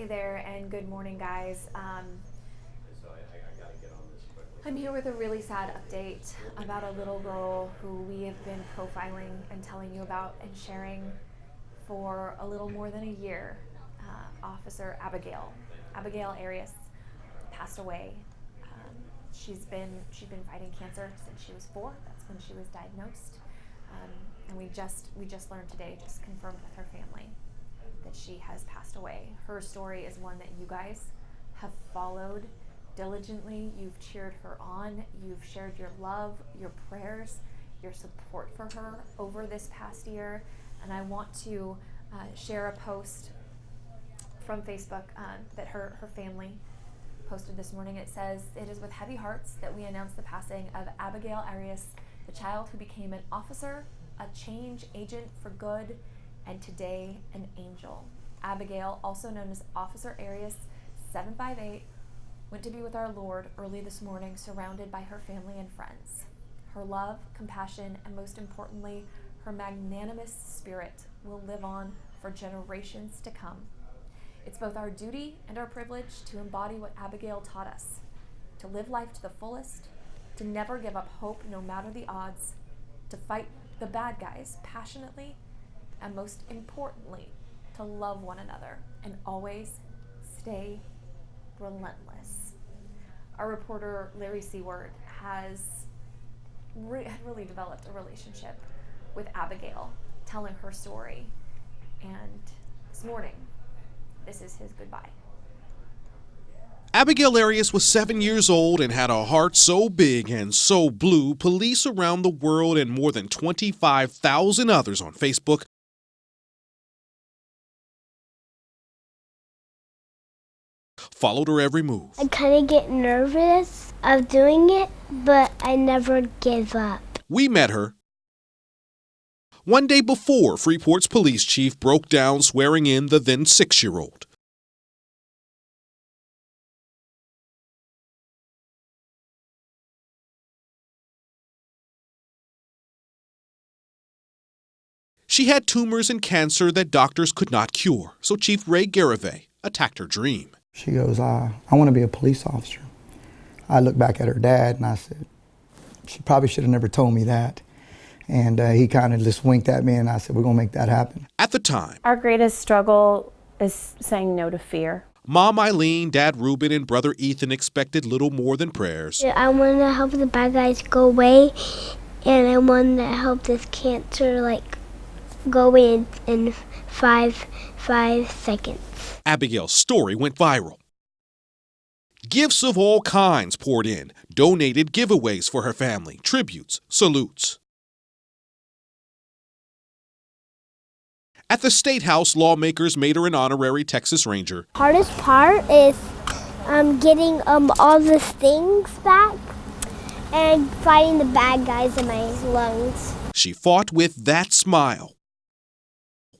Hey there, and good morning, guys. I'm here with a really sad update about a little girl who we have been profiling and telling you about and sharing for a little more than a year. Officer Abigail Arias passed away. She's been fighting cancer since she was 4. That's when she was diagnosed, and we just learned today, just confirmed with her family, that she has passed away. Her story is one that you guys have followed diligently. You've cheered her on. You've shared your love, your prayers, your support for her over this past year. And I want to share a post from Facebook that her family posted this morning. It says, "It is with heavy hearts that we announce the passing of Abigail Arias, the child who became an officer, a change agent for good, and today an angel. Abigail, also known as Officer Arias 758, went to be with our Lord early this morning, surrounded by her family and friends. Her love, compassion, and most importantly, her magnanimous spirit will live on for generations to come. It's both our duty and our privilege to embody what Abigail taught us, to live life to the fullest, to never give up hope no matter the odds, to fight the bad guys passionately, and most importantly, to love one another and always stay relentless." Our reporter, Larry Seward, has really developed a relationship with Abigail, telling her story. And this morning, this is his goodbye. Abigail Arias was 7 years old and had a heart so big and so blue, police around the world and more than 25,000 others on Facebook followed her every move. I kind of get nervous of doing it, but I never give up. We met her one day before Freeport's police chief broke down swearing in the then 6-year-old. She had tumors and cancer that doctors could not cure, so Chief Ray Garavay attacked her dream. She goes, I want to be a police officer. I looked back at her dad and I said, she probably should have never told me that. And he kind of just winked at me and I said, we're going to make that happen. At the time, our greatest struggle is saying no to fear. Mom Eileen, Dad Ruben, and brother Ethan expected little more than prayers. I want to help the bad guys go away, and I want to help this cancer go away in five seconds. Abigail's story went viral. Gifts of all kinds poured in, donated giveaways for her family, tributes, salutes. At the State House, lawmakers made her an honorary Texas Ranger. Hardest part is getting all the stings back and fighting the bad guys in my lungs. She fought with that smile.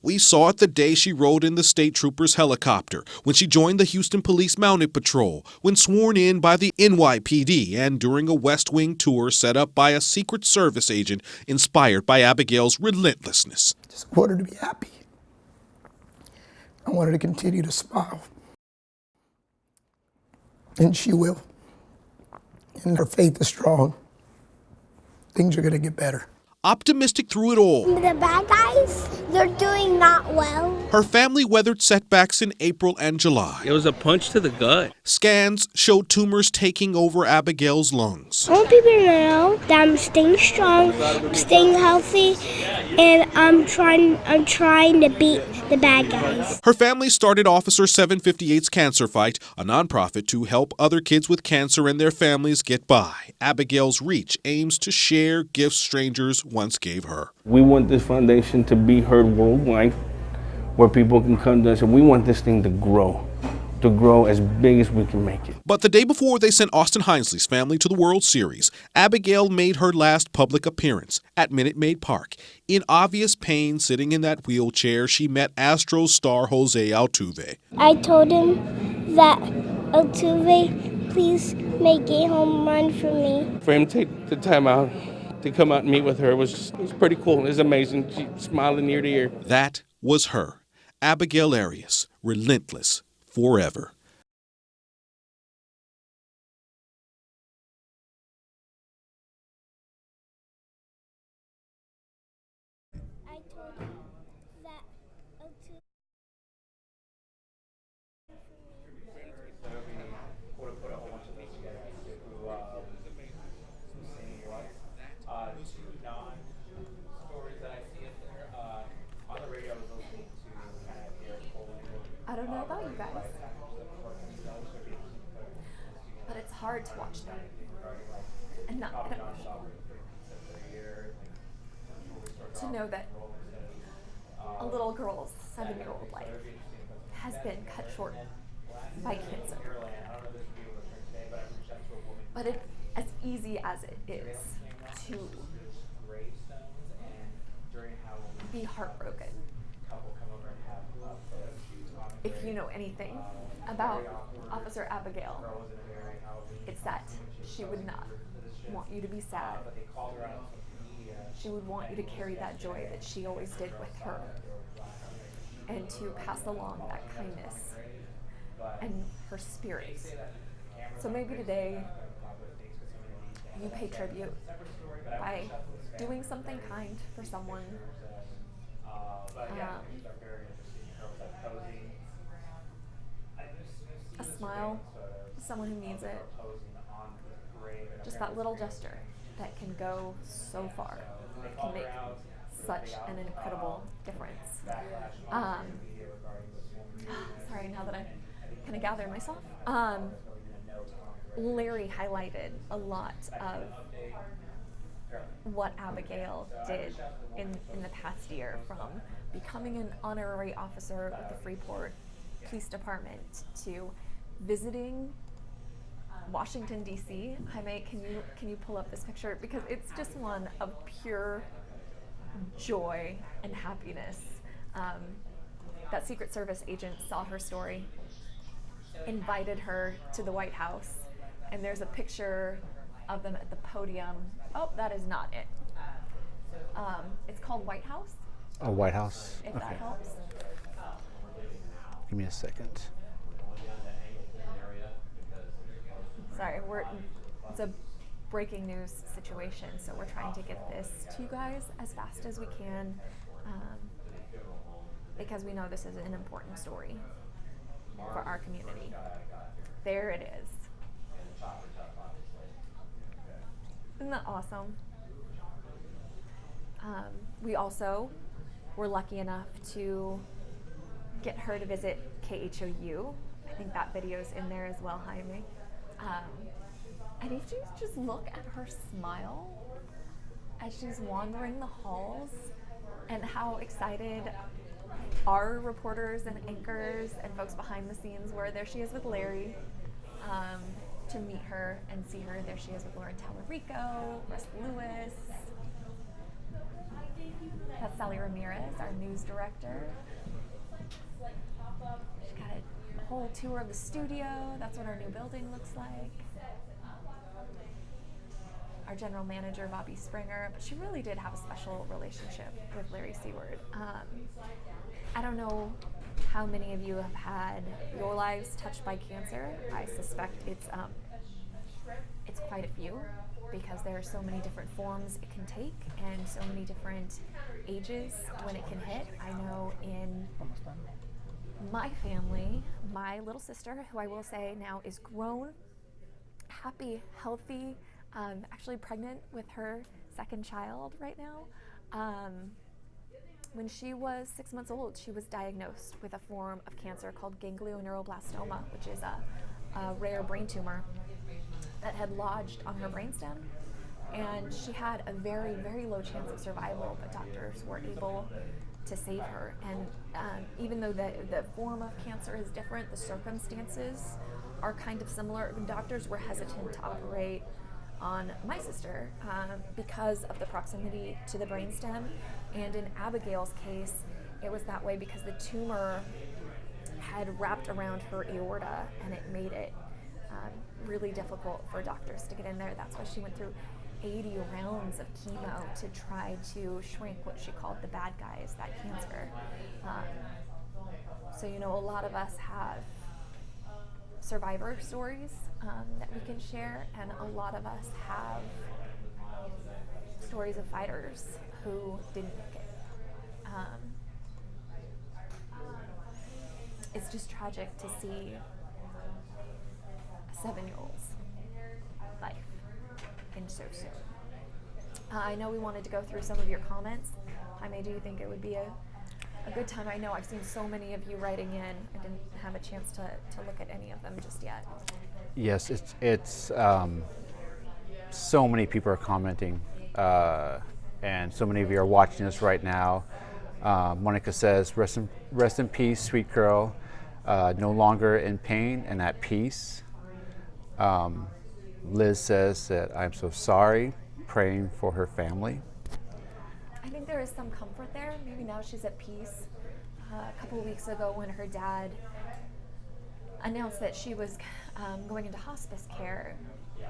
We saw it the day she rode in the state trooper's helicopter, when she joined the Houston Police Mounted Patrol, when sworn in by the NYPD, and during a West Wing tour set up by a Secret Service agent inspired by Abigail's relentlessness. Just want her to be happy. I want her to continue to smile. And she will. And her faith is strong. Things are going to get better. Optimistic through it all, The bad guys, they're doing not well. her family weathered setbacks in April and July. It was a punch to the gut. Scans showed tumors taking over Abigail's lungs. I want people to know that I'm staying strong, staying healthy, and I'm trying to beat the bad guys. Her family started Officer 758's Cancer Fight, a nonprofit to help other kids with cancer and their families get by. Abigail's reach aims to share gifts strangers once gave her. We want this foundation to be heard worldwide, where people can come to us, and we want this thing to grow as big as we can make it. But the day before they sent Austin Hinesley's family to the World Series, Abigail made her last public appearance at Minute Maid Park. In obvious pain, sitting in that wheelchair, she met Astros star Jose Altuve. I told him that, Altuve, please make a home run for me. For him to take the time out to come out and meet with her was pretty cool. It was amazing. She smiling ear to ear. That was her, Abigail Arias, relentless, forever. I told him that I don't know about you guys, but it's hard to watch them and not get emotional. To know that a little girl's 7-year-old life has been cut short by cancer. But it, as easy as it is to be heartbroken, if you know anything about Officer Abigail, it's that she would not want you to be sad. She would want you to carry that joy that she always did with her, and to pass along that kindness and her spirit. So maybe today you pay tribute by doing something kind for someone. A smile, someone who needs it. Just that little gesture that can go so far. It can make such an incredible difference. Sorry, now that I'm kind of gathering myself. Larry highlighted a lot of what Abigail did in the past year, from becoming an honorary officer with the Freeport Police Department to visiting Washington, D.C. Jaime, can you pull up this picture? Because it's just one of pure joy and happiness. That Secret Service agent saw her story, invited her to the White House, and there's a picture of them at the podium. Oh, that is not it. It's called White House. Oh, White House. If that helps. Give me a second. Sorry, it's a breaking news situation, so we're trying to get this to you guys as fast as we can, because we know this is an important story for our community. There it is. Isn't that awesome? We also were lucky enough to get her to visit KHOU. I think that video's in there as well, Jaime. And if you just look at her smile as she's wandering the halls, and how excited our reporters and anchors and folks behind the scenes were. There she is with Larry, to meet her and see her. There she is with Lauren Tallarico, Russ Lewis. That's Sally Ramirez, our news director. She got a whole tour of the studio. That's what our new building looks like. Our general manager, Bobby Springer, but she really did have a special relationship with Larry Seward. I don't know how many of you have had your lives touched by cancer. I suspect it's quite a few, because there are so many different forms it can take and so many different ages when it can hit. I know in my family, my little sister, who I will say now is grown, happy, healthy, actually pregnant with her second child right now. When she was 6 months old, she was diagnosed with a form of cancer called ganglioneuroblastoma, which is a rare brain tumor that had lodged on her brainstem. And she had a very, very low chance of survival, but doctors were able to save her. And even though the form of cancer is different, the circumstances are kind of similar. Doctors were hesitant to operate on my sister because of the proximity to the brainstem. And in Abigail's case, it was that way because the tumor had wrapped around her aorta, and it made it really difficult for doctors to get in there. That's why she went through 80 rounds of chemo to try to shrink what she called the bad guys, that cancer. So, you know, a lot of us have survivor stories that we can share, and a lot of us have stories of fighters who didn't make it. It's just tragic to see a 7-year-old's life end so soon. I know we wanted to go through some of your comments. Jaime, do you think it would be a good time? I know I've seen so many of you writing in. I didn't have a chance to look at any of them just yet. Yes, it's so many people are commenting, and so many of you are watching us right now. Monica says, rest in peace, sweet girl, no longer in pain and at peace. Liz says that I'm so sorry, praying for her family. I think there is some comfort there. Maybe now she's at peace. A couple of weeks ago when her dad announced that she was going into hospice care,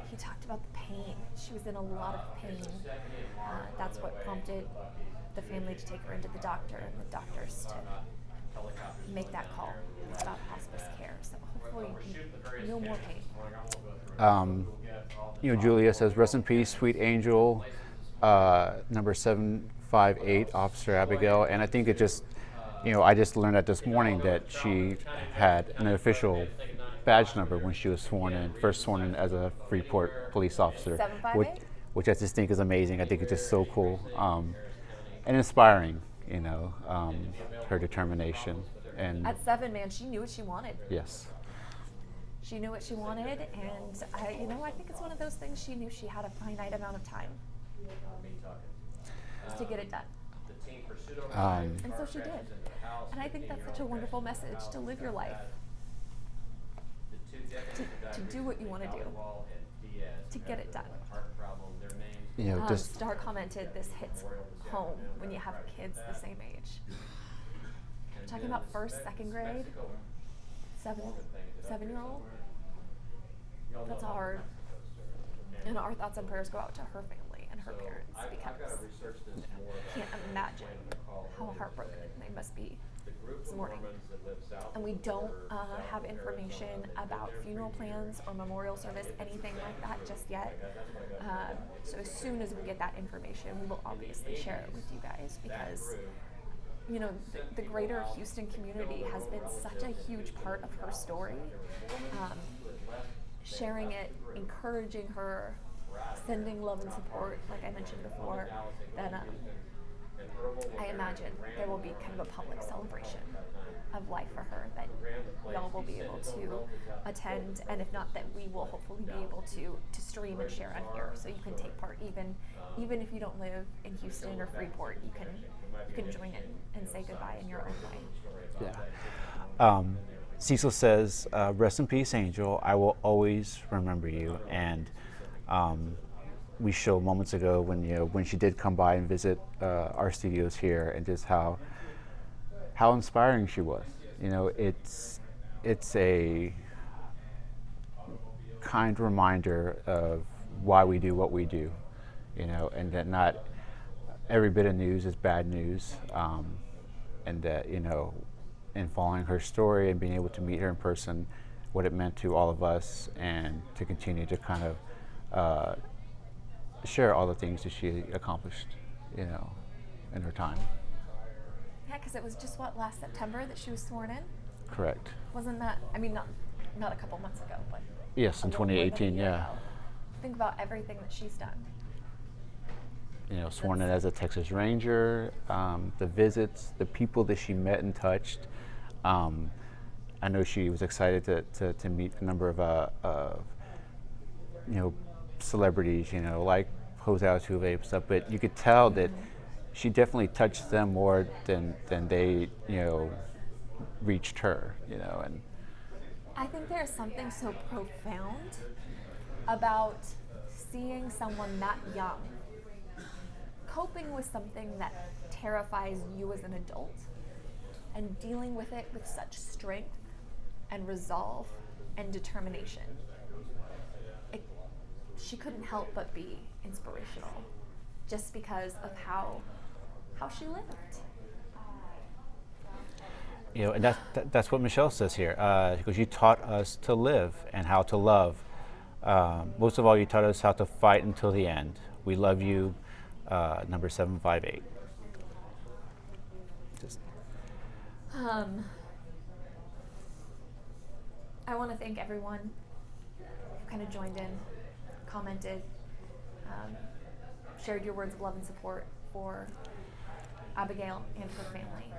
he talked about the pain. She was in a lot of pain. That's what prompted the family to take her into the doctor and the doctors to make that call about hospice care. So hopefully no more pain. Julia says, rest in peace, sweet angel, number 758, Officer Abigail. And I think it just, I just learned that this morning that she had an official badge number when she was first sworn in as a Freeport police officer, 758? which I just think is amazing. I think it's just so cool and inspiring, her determination. And At 7, man, she knew what she wanted. yes. She knew what she wanted, and I think it's one of those things. She knew she had a finite amount of time to get it done. And so she did. And I think that's such a wonderful message, to live your life, to do what you want to do, to get it done. Star commented, this hits home when you have kids the same age. We're talking about first, second grade, 7-year-old. That's hard. And our thoughts and prayers go out to her family and her parents, because I can't imagine how heartbroken they must be this morning. And we don't have information about funeral plans or memorial service, anything like that just yet. So as soon as we get that information, we will obviously share it with you guys, because the greater Houston community has been such a huge part of her story. Sharing it, encouraging her, sending love and support, like I mentioned before, then I imagine there will be kind of a public celebration of life for her that we all will be able to attend, and if not, that we will hopefully be able to stream and share on here, so you can take part, even if you don't live in Houston or Freeport, you can join in and say goodbye in your own way. Yeah. Cecil says, rest in peace, Angel. I will always remember you. And we showed moments ago when she did come by and visit our studios here, and just how inspiring she was. It's a kind reminder of why we do what we do, and that not every bit of news is bad news, and that in following her story and being able to meet her in person, what it meant to all of us, and to continue to kind of share all the things that she accomplished, in her time. Yeah, because it was just last September that she was sworn in? Correct. Wasn't that, not a couple months ago, but Yes, in 2018, yeah. ago. Think about everything that she's done. Sworn in as a Texas Ranger, the visits, the people that she met and touched. I know she was excited to meet a number of celebrities, like Jose Altuve and stuff, but you could tell that she definitely touched them more than they, reached her, and I think there's something so profound about seeing someone that young coping with something that terrifies you as an adult, and dealing with it with such strength and resolve and determination. She couldn't help but be inspirational, just because of how she lived. You know, and that's what Michelle says here, because you taught us to live and how to love. Most of all, you taught us how to fight until the end. We love you, number 758. Just. I want to thank everyone who kind of joined in, commented, shared your words of love and support for Abigail and her family.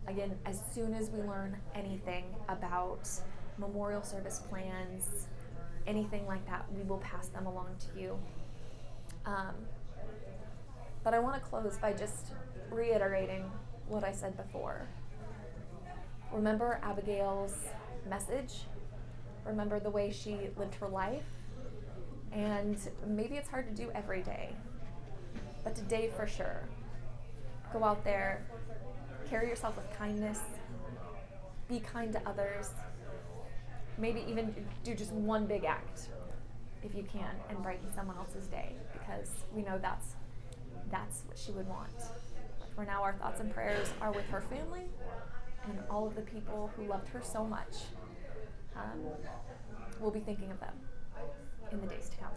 Again, as soon as we learn anything about memorial service plans, anything like that, we will pass them along to you. But I want to close by just reiterating what I said before. Remember Abigail's message. Remember the way she lived her life. And maybe it's hard to do every day, but today for sure. Go out there, carry yourself with kindness, be kind to others, maybe even do just one big act if you can and brighten someone else's day, because we know that's what she would want. But for now, our thoughts and prayers are with her family and all of the people who loved her so much. We'll be thinking of them in the days to come.